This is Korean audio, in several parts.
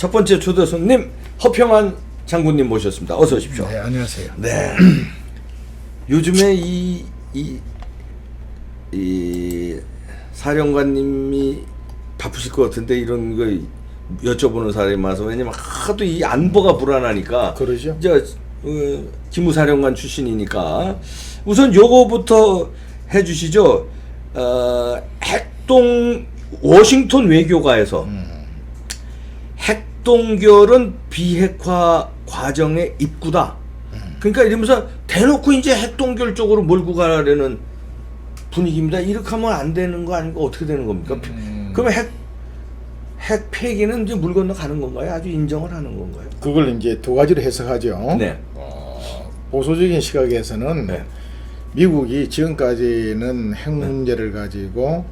첫 번째 초대 손님 허평한 장군님 모셨습니다. 어서 오십시오. 네, 안녕하세요. 네. 요즘에 이 사령관님이 바쁘실 것 같은데 이런 거 여쭤보는 사람이 많아서, 왜냐면 하도 이 안보가 불안하니까. 그러죠. 이제 기무사령관 출신이니까 우선 요거부터 해주시죠. 핵동 워싱턴 외교가에서 핵동결은 비핵화 과정의 입구다. 그러니까 이러면서 대놓고 이제 핵동결 쪽으로 몰고 가려는 분위기입니다. 이렇게 하면 안 되는 거 아닌가? 어떻게 되는 겁니까? 그러면 핵 폐기는 이제 물 건너 가는 건가요? 아주 인정을 하는 건가요? 그걸 이제 두 가지로 해석하죠. 네. 보수적인 시각에서는 네. 미국이 지금까지는 핵 문제를 가지고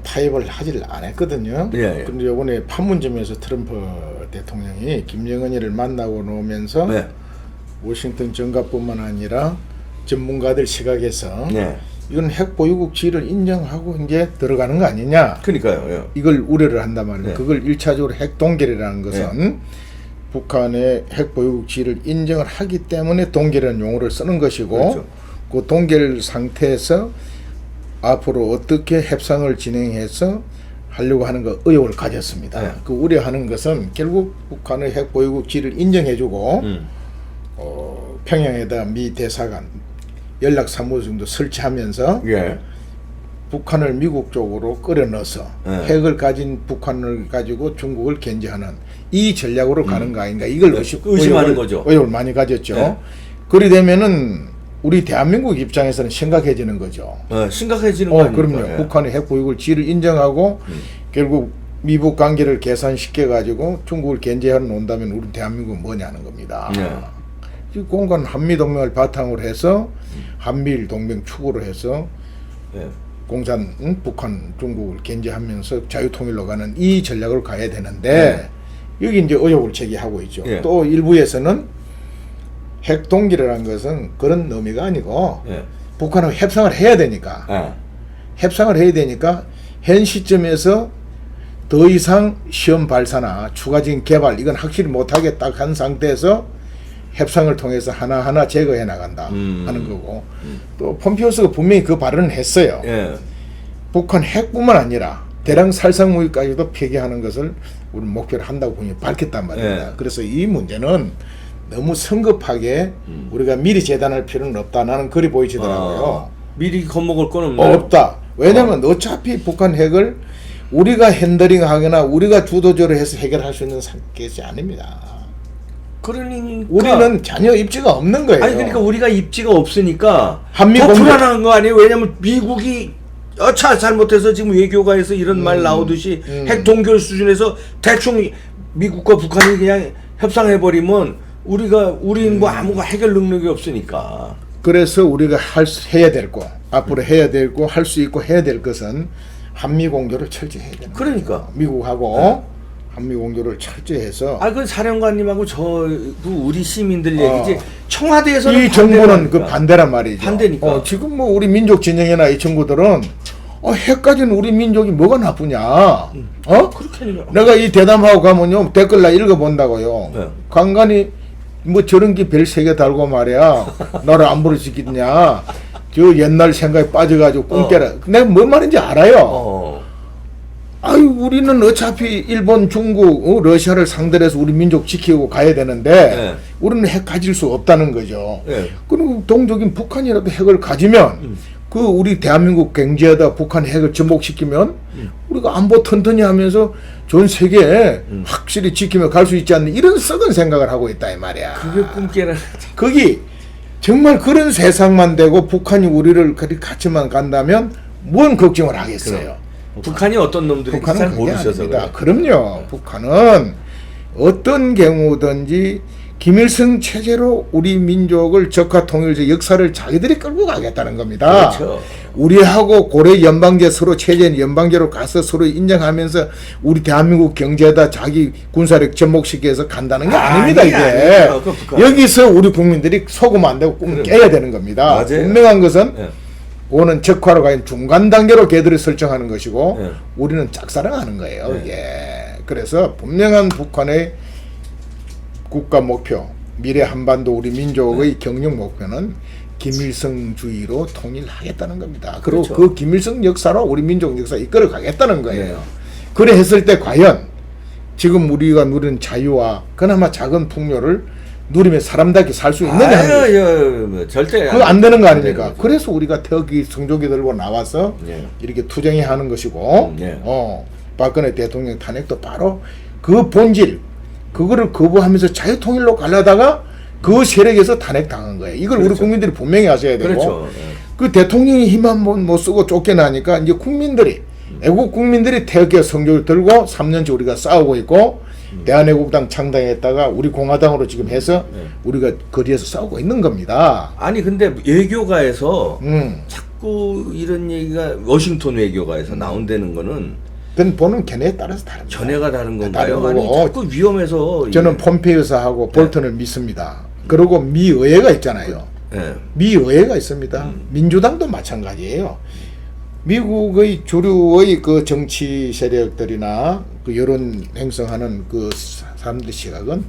타협을 하지를 않았거든요. 예, 예. 그런데 이번에 판문점에서 트럼프 대통령이 김정은이를 만나고 나오면서 네. 워싱턴 정가뿐만 아니라 전문가들 시각에서 네. 이건 핵 보유국 지위를 인정하고 이제 들어가는 거 아니냐. 그러니까요. 예. 이걸 우려를 한단 말이에요. 네. 그걸 1차적으로 핵 동결이라는 것은 북한의 핵 보유국 지위를 인정을 하기 때문에 동결이라는 용어를 쓰는 것이고, 그렇죠. 그 동결 상태에서 앞으로 어떻게 협상을 진행해서 하려고 하는 거 의혹을 가졌습니다. 네. 그 우려하는 것은 결국 북한의 핵 보유국 지위를 인정해주고 평양에다 미 대사관 연락사무소도 설치하면서 예. 북한을 미국 쪽으로 끌어 넣어서 핵을 가진 북한을 가지고 중국을 견제하는 이 전략으로 가는 거 아닌가, 이걸 의심하는 거죠. 의혹을 많이 가졌죠. 네. 그리 되면은 우리 대한민국 입장에서는 심각해지는 거죠. 심각해지는 거 아닙니까? 그럼요. 예. 북한의 핵 보유국을 지위를 인정하고 결국 미북 관계를 개선시켜 가지고 중국을 견제하러 논다면 우리 대한민국은 뭐냐는 겁니다. 예. 공간 한미 동맹을 바탕으로 해서 한미일 동맹 축으로 해서 예. 공산 북한 중국을 견제하면서 자유통일로 가는 이 전략으로 가야 되는데 여기 이제 의혹을 제기하고 있죠. 예. 또 일부에서는 핵 동결이라는 것은 그런 의미가 아니고 예. 북한하고 협상을 해야 되니까 협상을 해야 되니까 현 시점에서 더 이상 시험 발사나 추가적인 개발 이건 확실히 못하게 딱 한 상태에서 협상을 통해서 하나하나 제거해 나간다 하는 거고, 또 폼피오스가 분명히 그 발언을 했어요. 예. 북한 핵뿐만 아니라 대량 살상 무기까지도 폐기하는 것을 우리 목표로 한다고 분명히 밝혔단 말입니다. 예. 그래서 이 문제는 너무 성급하게 우리가 미리 재단할 필요는 없다. 나는 그리 보이시더라고요. 미리 겁먹을 건 없나요? 없다. 왜냐면 어차피 북한 핵을 우리가 핸들링하거나 우리가 주도적으로 해서 해결할 수 있는 것이 아닙니다. 그러니까 우리는 전혀 입지가 없는 거예요. 아니 그러니까 우리가 입지가 없으니까 한미 더 공조- 불안한 거 아니에요? 왜냐면 미국이 잘못해서 지금 외교가에서 이런 말 나오듯이 핵 동결 수준에서 대충 미국과 북한이 그냥 협상해버리면 우리는 뭐 아무가 해결 능력이 없으니까. 그래서 우리가 해야 될 거, 앞으로 해야 될 거, 할 수 있고 해야 될 것은 한미 공조를 철저히 해야 되는 거예요. 그러니까. 미국하고 한미 공조를 철저히 해서 그 사령관님하고 우리 시민들 얘기지. 청와대에서는 이 정부는 반대라니까. 그 반대란 말이죠. 반대니까. 지금 뭐 우리 민족 진영이나 이 친구들은 핵까지는 우리 민족이 뭐가 나쁘냐? 그렇게 내가 이 대담하고 가면요 댓글 나 읽어본다고요. 네. 간간히 뭐 저런 게 별 세 개 달고 말이야. 나를 안보를 지키느냐? 저 옛날 생각에 빠져가지고 꿈깨라. 내가 뭔 말인지 알아요. 우리는 어차피 일본, 중국, 러시아를 상대로 해서 우리 민족 지키고 가야 되는데 우리는 핵 가질 수 없다는 거죠. 그리고 동족인 북한이라도 핵을 가지면 그 우리 대한민국 경제에다 북한 핵을 접목시키면 우리가 안보 튼튼히 하면서 전 세계에 확실히 지키며 갈 수 있지 않는 이런 썩은 생각을 하고 있다 이 말이야. 그게 꿈깨라. 거기 정말 그런 세상만 되고 북한이 우리를 그리 같이만 간다면 뭔 걱정을 하겠어요. 북한이 어떤 놈들인지 잘 북한은 그게 모르셔서 아닙니다. 그래요. 그럼요. 북한은 어떤 경우든지 김일성 체제로 우리 민족을 적화 통일적 역사를 자기들이 끌고 가겠다는 겁니다. 그렇죠. 우리하고 고려 연방제 서로 체제 연방제로 가서 서로 인정하면서 우리 대한민국 경제에다 자기 군사력 접목시켜서 간다는 게 아닙니다. 이게 아니에요. 여기서 우리 국민들이 속으면 안 되고 꿈 깨야 되는 겁니다. 맞아요. 분명한 것은 그거는 적화로 가인 중간 단계로 걔들이 설정하는 것이고 우리는 짝사랑하는 거예요. 그래서 분명한 북한의 국가 목표, 미래 한반도 우리 민족의 경영 목표는 김일성주의로 통일하겠다는 겁니다. 그리고 그렇죠. 그 김일성 역사로 우리 민족 역사 이끌어 가겠다는 거예요. 그래 했을 때 과연 지금 우리가 누리는 자유와 그나마 작은 풍요를 누리며 사람답게 살 수 있느냐 하는 거죠. 절대 그거 안 되는 거 안 아닙니까? 되는 거죠. 그래서 우리가 태극기 성조기 들고 나와서 예. 이렇게 투쟁이 하는 것이고 예. 박근혜 대통령 탄핵도 바로 그 본질 그거를 거부하면서 자유통일로 가려다가 그 세력에서 탄핵당한 거예요. 이걸 그렇죠. 우리 국민들이 분명히 아셔야 되고 그렇죠. 그 대통령이 힘 한 번 못 쓰고 쫓겨나니까 이제 국민들이 애국 국민들이 태극기 성조기를 들고 3년째 우리가 싸우고 있고 대한애국당 창당했다가 우리 공화당으로 지금 해서 우리가 거리에서 싸우고 있는 겁니다. 아니 근데 외교가에서 음. 자꾸 이런 얘기가 워싱턴 외교가에서 나온다는 거는 그건 보는 견해에 따라서 다릅니다. 견해가 다른 건가요? 다른 아니 거고. 자꾸 위험해서 저는 폼페이오사하고 볼턴을 믿습니다. 그리고 미 의회가 있잖아요. 예. 미 의회가 있습니다. 민주당도 마찬가지예요. 미국의 주류의 그 정치 세력들이나 그 여론 행성하는 그 사람들의 시각은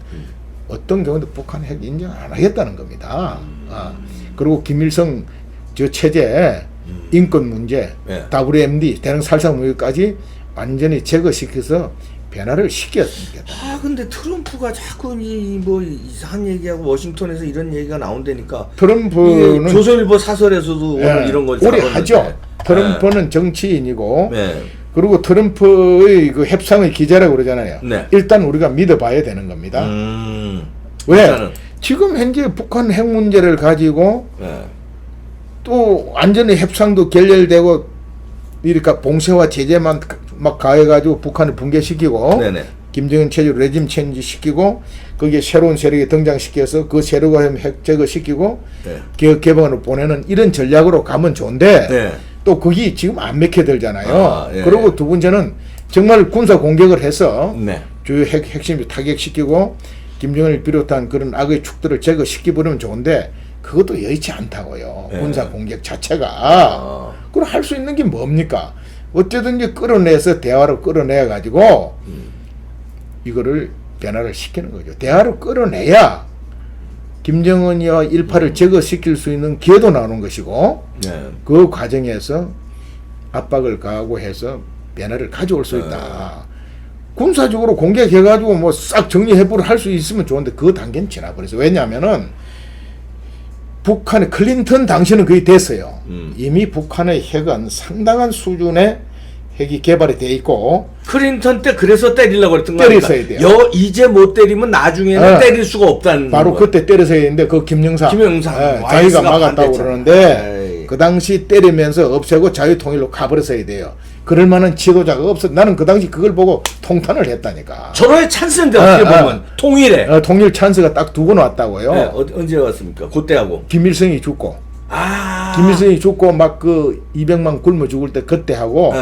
어떤 경우도 북한 핵 인정 안 하겠다는 겁니다. 그리고 김일성 저 체제, 인권 문제, 예. WMD, 대북 살상 문제까지 완전히 제거시켜서 변화를 시켰습니다. 아 근데 트럼프가 자꾸 이 뭐 이상한 얘기하고 워싱턴에서 이런 얘기가 나온다니까 트럼프는 이게 조선일보 사설에서도 오늘 이런 거 오래 하죠. 잡았는데. 트럼프는 정치인이고 네. 그리고 트럼프의 그 협상의 기자라고 그러잖아요. 네. 일단 우리가 믿어봐야 되는 겁니다. 왜? 일단은. 지금 현재 북한 핵 문제를 가지고 네. 또 완전히 협상도 결렬되고 이러니까 봉쇄와 제재만 막 가해가지고 북한을 붕괴시키고 네네. 김정은 체제로 레짐 체인지 시키고 거기에 새로운 세력이 등장시켜서 그 세력을 핵 제거시키고 네. 개혁 개방으로 보내는 이런 전략으로 가면 좋은데 네. 또 거기 지금 안 맥혀들잖아요. 아, 예. 그리고 두 번째는 정말 군사 공격을 해서 네. 주요 핵심을 타격시키고 김정은을 비롯한 그런 악의 축들을 제거시키버리면 좋은데 그것도 여의치 않다고요. 예. 군사 공격 자체가. 그럼 할 수 있는 게 뭡니까? 어쨌든지 끌어내서 대화로 끌어내 가지고 이거를 변화를 시키는 거죠. 대화로 끌어내야 김정은이와 일파를 제거시킬 수 있는 기회도 나오는 것이고 네. 그 과정에서 압박을 가하고 해서 변화를 가져올 수 있다. 군사적으로 공격해가지고 뭐 싹 정리해부를 할 수 있으면 좋은데 그 단계는 지나버렸어요. 왜냐하면은 북한의 클린턴 당시는 거의 됐어요. 이미 북한의 핵은 상당한 수준의 핵이 개발이 돼 있고 클린턴 때 그래서 때리려고 그랬던 때렸어야 돼요. 이제 못 때리면 나중에는 네. 때릴 수가 없다는 바로 거예요. 그때 때려서야 했는데 그 김영삼 자기가 와이스가 막았다고 반대잖아. 그러는데 에이. 그 당시 때리면서 없애고 자유통일로 가버렸어야 돼요. 그럴 만한 지도자가 없어. 나는 그 당시 그걸 보고 통탄을 했다니까. 저로의 찬스인데 어떻게 보면 통일에 통일 찬스가 딱 두 번 왔다고요. 네, 언제 왔습니까? 그때하고 김일성이 죽고 아 김일성이 죽고 막 그 200만 굶어 죽을 때 그때 하고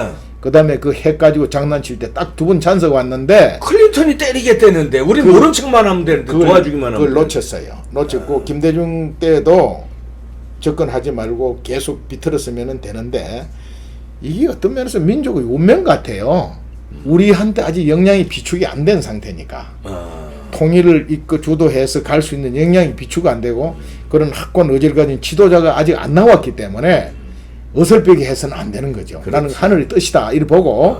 그 다음에 그 핵 가지고 장난칠 때 딱 두 번 찬스가 왔는데 클린턴이 때리겠다는데 우리 모른 척만 하면 되는데 도와주기만 하면 그걸 놓쳤어요. 놓쳤고 김대중 때도 접근하지 말고 계속 비틀었으면 되는데 이게 어떤 면에서 민족의 운명 같아요. 우리한테 아직 역량이 비축이 안 된 상태니까 통일을 이끌 주도해서 갈 수 있는 역량이 비축이 안 되고 그런 확고한 의지를 가진 지도자가 아직 안 나왔기 때문에 어설프게 해서는 안 되는 거죠. 그렇지. 나는 하늘의 뜻이다 이렇게 보고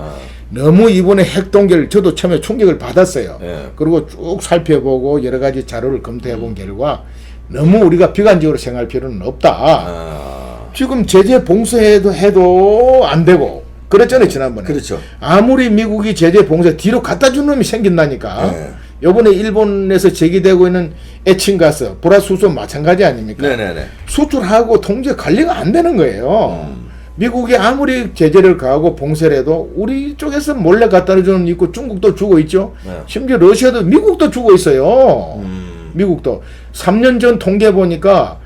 너무 이번에 핵 동결 저도 처음에 충격을 받았어요. 예. 그리고 쭉 살펴보고 여러 가지 자료를 검토해 본 결과 너무 우리가 비관적으로 생각할 필요는 없다. 지금 제재 봉쇄해도 안 되고 그랬잖아요 지난번에. 그렇죠. 아무리 미국이 제재 봉쇄 뒤로 갖다 준 놈이 생긴다니까. 네. 요번에 일본에서 제기되고 있는 에칭가스, 보라수소 마찬가지 아닙니까? 네네네. 수출하고 통제 관리가 안 되는 거예요. 미국이 아무리 제재를 가하고 봉쇄를 해도 우리 쪽에서 몰래 갖다 주는 있고 중국도 주고 있죠. 네. 심지어 러시아도 미국도 주고 있어요. 미국도 3년 전 통계 보니까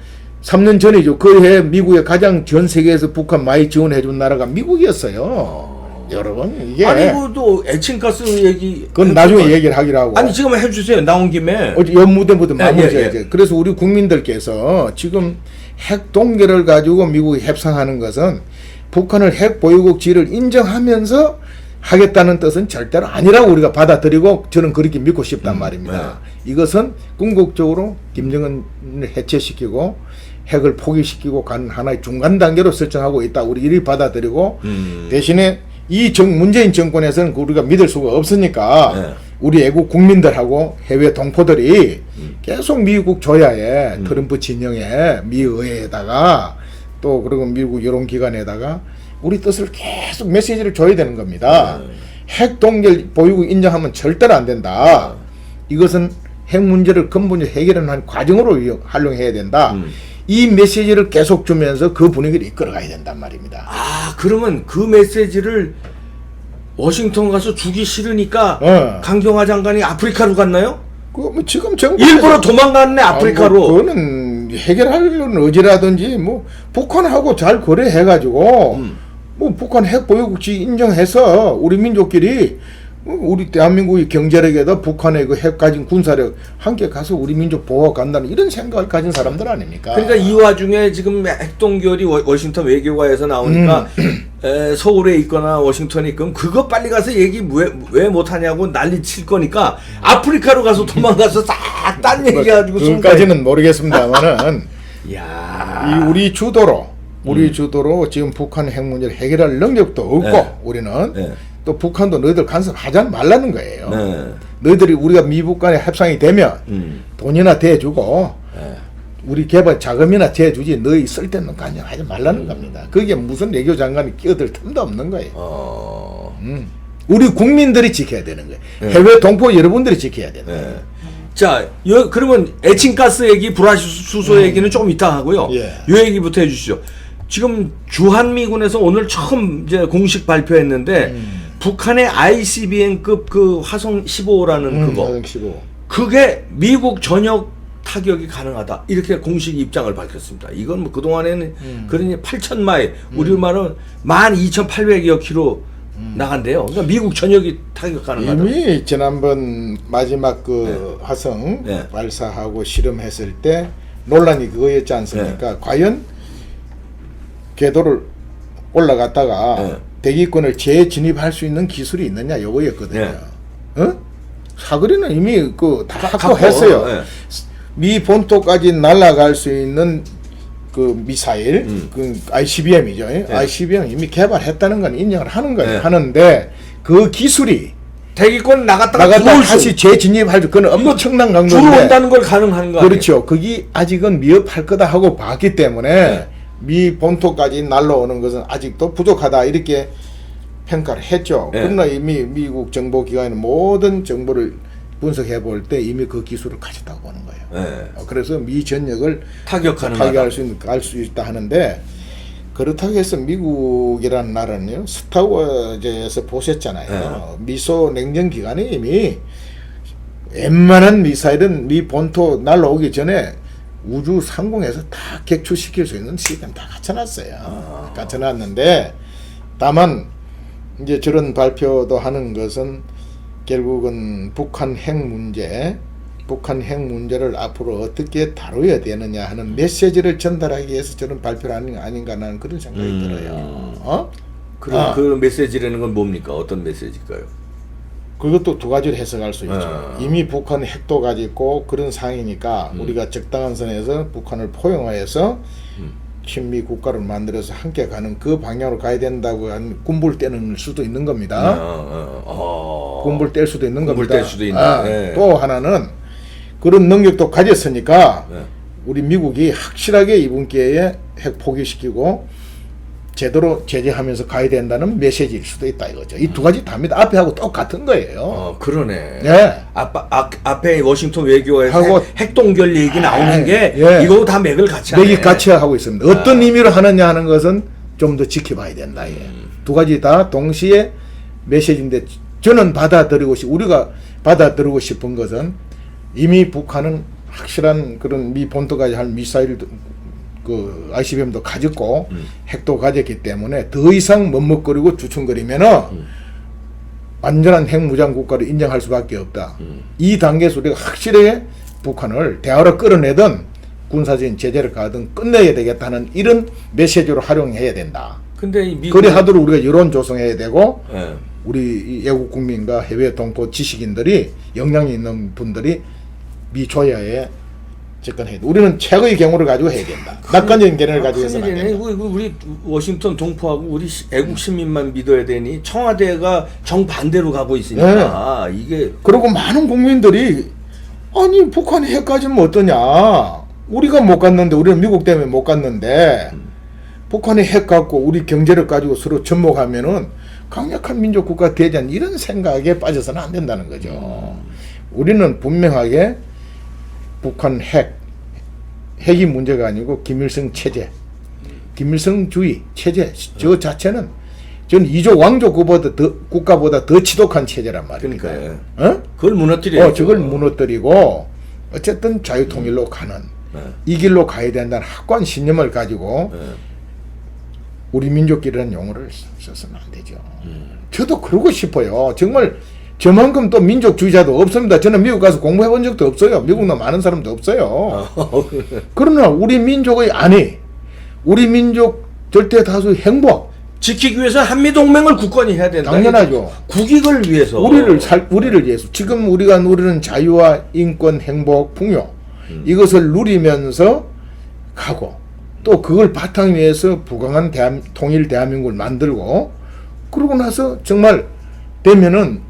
3년 전이죠. 그 해 미국에 가장 전 세계에서 북한 많이 지원해 준 나라가 미국이었어요. 여러분 이게 아니 그것도 에칭가스 얘기 그건 나중에 얘기를 하기로 하고 아니 지금 해주세요. 나온 김에 어제 연무대부터 마무리 예, 져야지. 예. 그래서 우리 국민들께서 지금 핵 동결을 가지고 미국이 협상하는 것은 북한을 핵 보유국 지위를 인정하면서 하겠다는 뜻은 절대로 아니라고 우리가 받아들이고 저는 그렇게 믿고 싶단 말입니다. 이것은 궁극적으로 김정은을 해체시키고 핵을 포기시키고 가는 하나의 중간 단계로 설정하고 있다. 우리 이리 받아들이고 대신에 이 문재인 정권에서는 우리가 믿을 수가 없으니까 우리 애국 국민들하고 해외 동포들이 계속 미국 조야에 트럼프 진영에 미의회에다가 또 그리고 미국 여론기관에다가 우리 뜻을 계속 메시지를 줘야 되는 겁니다. 핵 동결 보유국 인정하면 절대로 안 된다. 이것은 핵 문제를 근본적으로 해결하는 과정으로 활용해야 된다. 이 메시지를 계속 주면서 그 분위기를 이끌어가야 된단 말입니다. 아, 그러면 그 메시지를 워싱턴 가서 주기 싫으니까 강경화 장관이 아프리카로 갔나요? 뭐 지금 정부 일부러 도망갔네 아프리카로. 그거는 해결하려는 의지라든지 뭐 북한하고 잘 거래해가지고 뭐 북한 핵 보유국지 인정해서 우리 민족끼리 우리 대한민국의 경제력에다 북한의 그 핵 가진 군사력 함께 가서 우리 민족 보호 간다는 이런 생각을 가진 사람들 아닙니까? 그러니까 이 와중에 지금 핵동결이 워싱턴 외교관에서 나오니까 서울에 있거나 워싱턴에 있건 그거 빨리 가서 얘기 왜 못하냐고 난리 칠 거니까 아프리카로 가서 도망가서 싹 딴 얘기해가지고 그까지는 모르겠습니다만은 야, 이 우리 주도로 지금 북한 핵 문제를 해결할 능력도 없고 우리는 또 북한도 너희들 간섭하지 말라는 거예요. 너희들이 우리가 미국 간에 협상이 되면 돈이나 대주고 우리 개발 자금이나 대주지 너희 쓸데없는 간섭하지 말라는 겁니다. 그게 무슨 외교 장관이 끼어들 틈도 없는 거예요. 우리 국민들이 지켜야 되는 거예요. 해외 동포 여러분들이 지켜야 되는 거예요. 자, 그러면 에칭가스 얘기, 불화수소 얘기는 조금 이따 하고요. 이 얘기부터 해주시죠. 지금 주한미군에서 오늘 처음 이제 공식 발표했는데 북한의 ICBM급 그 화성 15라는 그거, 화성 15. 그게 미국 전역 타격이 가능하다 이렇게 공식 입장을 밝혔습니다. 이건 뭐 그동안에는 그러니 8,000마일, 우리말은 12,800여 킬로 나간대요. 그러니까 미국 전역이 타격 가능하다. 이미 지난번 마지막 그 화성 발사하고 실험했을 때 논란이 그거였지 않습니까? 과연 궤도를 올라갔다가 대기권을 재진입할 수 있는 기술이 있느냐 요거였거든요. 사거리는 이미 그 다 확보했어요. 미 본토까지 날아갈 수 있는 그 미사일, 그 ICBM이죠. ICBM 이미 개발했다는 건 인정을 하는 거예요. 하는데 그 기술이 대기권 나갔다가 다시 재진입할 수, 그건 엄청난 강도인데 들어온다는 걸 가능한 거 아니에요? 그렇죠. 그게 아직은 미흡할 거다 하고 봤기 때문에 미 본토까지 날라오는 것은 아직도 부족하다 이렇게 평가를 했죠. 그러나 이미 미국 정보기관은 모든 정보를 분석해 볼 때 이미 그 기술을 가졌다고 보는 거예요. 그래서 미 전역을 타격할 수 있다 하는데, 그렇다고 해서 미국이라는 나라는요, 스타워즈에서 보셨잖아요. 미소 냉전 기간에 이미 웬만한 미사일은 미 본토 날라오기 전에 우주 상공에서 다 객추시킬 수 있는 시스템 다 갖춰놨어요. 갖춰놨는데, 다만 이제 저런 발표도 하는 것은 결국은 북한 핵 문제를 앞으로 어떻게 다뤄야 되느냐 하는 메시지를 전달하기 위해서 저런 발표를 하는 게 아닌가 하는 그런 생각이 들어요. 그 메시지라는 건 뭡니까? 어떤 메시지일까요? 그것도 두 가지로 해석할 수 있죠. 이미 북한 핵도 가지고 그런 상황이니까 우리가 적당한 선에서 북한을 포용하여서 친미 국가를 만들어서 함께 가는 그 방향으로 가야 된다고 한 군불 떼는 수도 있는 겁니다. 군불 뗄 수도 있는 겁니다. 뗄 수도 있나? 또 하나는 그런 능력도 가졌으니까 우리 미국이 확실하게 이번 기회에 핵 포기시키고 제대로 제재하면서 가야 된다는 메시지일 수도 있다 이거죠. 이 두 가지 다입니다. 앞에 하고 똑같은 거예요. 그러네. 네. 앞에 워싱턴 외교에서 핵동결 얘기 나오는 게 이거 다 맥을 같이 하네. 맥이 같이 하고 있습니다. 어떤 의미로 하느냐 하는 것은 좀 더 지켜봐야 된다. 두 가지 다 동시에 메시지인데 저는 우리가 받아들이고 싶은 것은 이미 북한은 확실한 그런 미 본토까지 할 미사일도 그 ICBM도 가졌고 핵도 가졌기 때문에 더 이상 머뭇거리고 주춤거리면은 완전한 핵무장 국가를 인정할 수밖에 없다. 이 단계에서 우리가 확실하게 북한을 대화로 끌어내든 군사적인 제재를 가든 끝내야 되겠다는 이런 메시지로 활용해야 된다. 근데 그래 하도록 우리가 여론 조성해야 되고 우리 이 애국 국민과 해외 동포 지식인들이 역량이 있는 분들이 미 조야에 접근해야 돼. 우리는 최고의 경우를 가지고 해야 된다. 낙관적인 견해를 가지고 해서는 안 된다. 우리 워싱턴 동포하고 우리 애국 시민만 믿어야 되니 청와대가 정반대로 가고 있으니까 이게 그리고 많은 국민들이 아니 북한이 핵 가지면 어떠냐. 우리가 못 갔는데 우리는 미국 때문에 못 갔는데 북한이 핵 갖고 우리 경제를 가지고 서로 접목하면은 강력한 민족 국가 되지 않는 이런 생각에 빠져서는 안 된다는 거죠. 우리는 분명하게 북한 핵이 문제가 아니고 김일성 체제, 김일성주의 체제 저 자체는 전 이조 왕조 국가보다 더 지독한 체제란 말입니다. 그러니까요. 어? 그걸 무너뜨려야죠. 저걸 무너뜨리고 어쨌든 자유통일로 가는 이 길로 가야 된다는 확고한 신념을 가지고 우리 민족끼리라는 용어를 써서는 안 되죠. 저도 그러고 싶어요. 정말 저만큼 또 민족주의자도 없습니다. 저는 미국 가서 공부해 본 적도 없어요. 미국 많은 사람도 없어요. 그러나 우리 민족의 안위, 우리 민족 절대 다수의 행복 지키기 위해서 한미동맹을 굳건히 해야 된다. 당연하죠. 국익을 위해서. 우리를 위해서. 지금 우리가 누리는 자유와 인권, 행복, 풍요 이것을 누리면서 가고 또 그걸 바탕 위해서 부강한 통일 대한민국을 만들고 그러고 나서 정말 되면은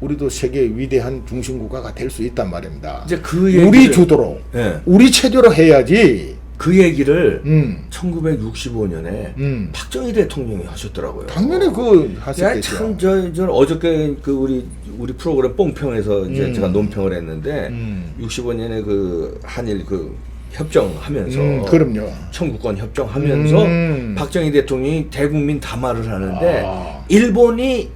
우리도 세계의 위대한 중심국가가 될 수 있단 말입니다. 이제 그 얘기를, 우리 주도로, 우리 체제로 해야지. 그 얘기를 1965년에 박정희 대통령이 하셨더라고요. 당연히 그 하셨겠죠. 참 저 어저께 그 우리 프로그램 뽕평에서 이제 제가 논평을 했는데 65년에 그 한일 그 협정하면서 그럼요. 청구권 협정하면서 박정희 대통령이 대국민 담화를 하는데 일본이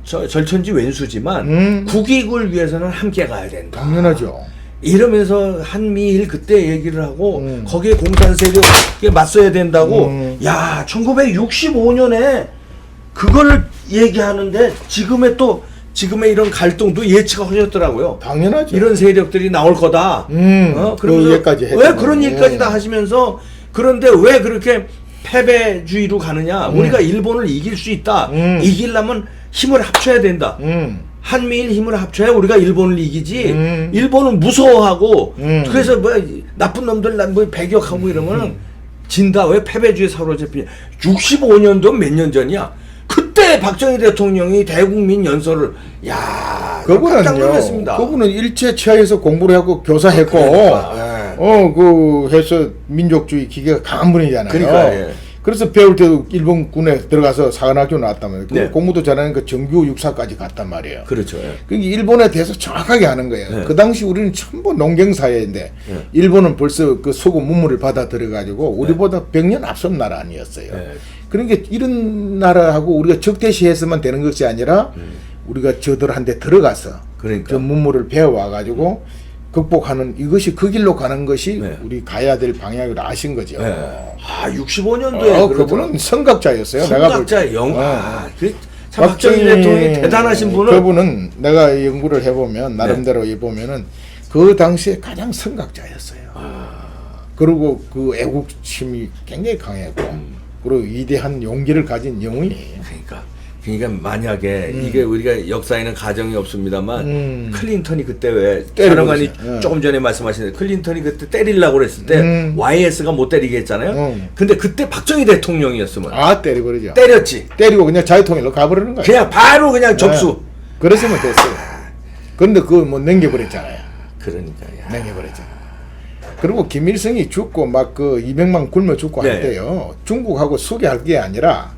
절천지 왼수지만 국익을 위해서는 함께 가야 된다. 당연하죠. 이러면서 한미일 그때 얘기를 하고 거기에 공산 세력에 맞서야 된다고 야 1965년에 그걸 얘기하는데 지금의 이런 갈등도 예측하셨더라고요. 당연하죠. 이런 세력들이 나올 거다. 그러면서 그 얘기까지 왜 그런 얘기까지 다 하시면서 그런데 왜 그렇게 패배주의로 가느냐? 우리가 일본을 이길 수 있다. 이기려면 힘을 합쳐야 된다. 한미일 힘을 합쳐야 우리가 일본을 이기지. 일본은 무서워하고 그래서 뭐 나쁜 놈들 뭐 배격하고 이러면은 진다. 왜 패배주의 사로잡히냐? 65년도 몇 년 전이야. 그때 박정희 대통령이 대국민 연설을 깜짝 놀랐습니다. 그분은 일제 치하에서 공부를 하고 교사했고 그러니까, 그 해서 민족주의 기계가 강한 분이잖아요. 그러니까, 그래서 배울 때도 일본군에 들어가서 사관학교 나왔다면 네. 공부도 잘하는 정규 육사까지 갔단 말이에요. 그렇죠. 그러니까 일본에 대해서 정확하게 아는 거예요. 그 당시 우리는 전부 농경 사회인데 일본은 벌써 그 소금 문물을 받아들여 가지고 우리보다 100년 앞선 나라 아니었어요. 그러니까 이런 나라하고 우리가 적대시해서만 되는 것이 아니라 우리가 저들한테 들어가서 그 문물을 배워와 가지고 극복하는 이것이 그 길로 가는 것이 우리 가야 될 방향을 아신 거죠. 65년도에 그분은 성각자였어요. 성각자 영화. 박정희 대통령이 대단하신 분은 그분은 내가 연구를 해보면 나름대로 해보면은 그 당시에 가장 성각자였어요. 그리고 그 애국심이 굉장히 강했고 그리고 위대한 용기를 가진 영웅이에요. 그러니까 만약에 이게 우리가 역사에는 가정이 없습니다만 클린턴이 그때 왜 사령관이 조금 전에 말씀하신 클린턴이 그때 때리려고 그랬을 때 YS가 못 때리게 했잖아요. 근데 그때 박정희 대통령이었으면 때려버리죠. 때렸지. 때리고 그냥 자유통일로 가버리는 거예요. 그냥 바로 그냥 접수. 그랬으면 됐어요. 그런데 그거 뭐 넘겨버렸잖아요. 그러니까 넘겨버렸잖아요. 그리고 김일성이 죽고 막 그 200만 굶어 죽고 할 때요. 중국하고 수교할 게 아니라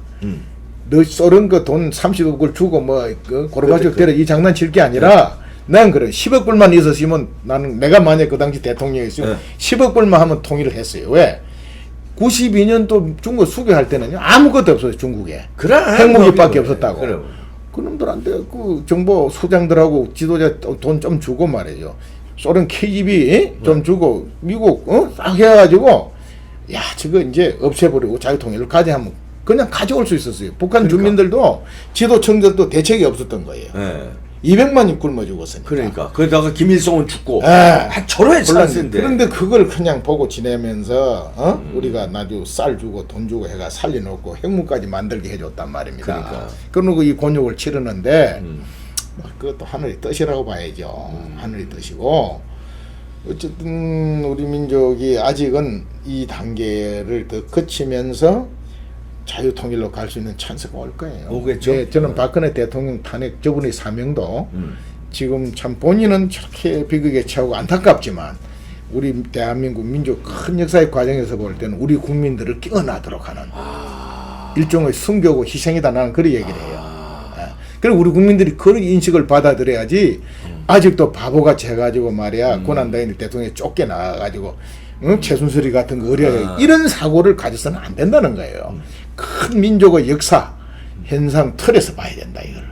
너 쏘는 거 돈 30억을 주고 그 고르바초프 때려 이 장난칠 게 아니라 난 그래 10억 불만 있었으면 나는 내가 만약 그 당시 대통령이었으면 10억 불만 하면 통일을 했어요. 왜? 92년도 중국 수교할 때는요 아무것도 없어요 중국에. 핵무기밖에 없었다고. 그놈들한테 그 정보 소장들하고 지도자 돈 좀 주고 말이죠. 소련 KGB 좀 주고 미국 싹 해가지고 야 저거 이제 없애버리고 자유통일을 가자 하면 그냥 가져올 수 있었어요. 북한 주민들도 지도층들도 대책이 없었던 거예요. 200만이 굶어 죽었으니까. 그러니까 거기다가 김일성은 죽고 아, 저런 찬스인데. 그런데 그걸 그냥 보고 지내면서 우리가 나도 쌀 주고 돈 주고 해가 살려놓고 핵무까지 만들게 해줬단 말입니다. 그러니까. 그러고 이 곤욕을 치르는데 그것도 하늘의 뜻이라고 봐야죠. 하늘의 뜻이고 어쨌든 우리 민족이 아직은 이 단계를 더 거치면서 자유통일로 갈 수 있는 찬스가 올 거예요. 오겠죠. 네, 저는 박근혜 대통령 탄핵 저분의 사명도 지금 참 본인은 저렇게 비극에 처하고 안타깝지만 우리 대한민국 민족 큰 역사의 과정에서 볼 때는 우리 국민들을 깨어나도록 하는 일종의 순교고 희생이다 나는 그런 얘기를 해요. 그리고 우리 국민들이 그런 인식을 받아들여야지 아직도 바보같이 해가지고 말이야 고난당일 대통령이 쫓겨나가지고 최순실이 같은 거 어려워 이런 사고를 가져서는 안 된다는 거예요. 큰 민족의 역사 현상 틀에서 봐야 된다 이걸.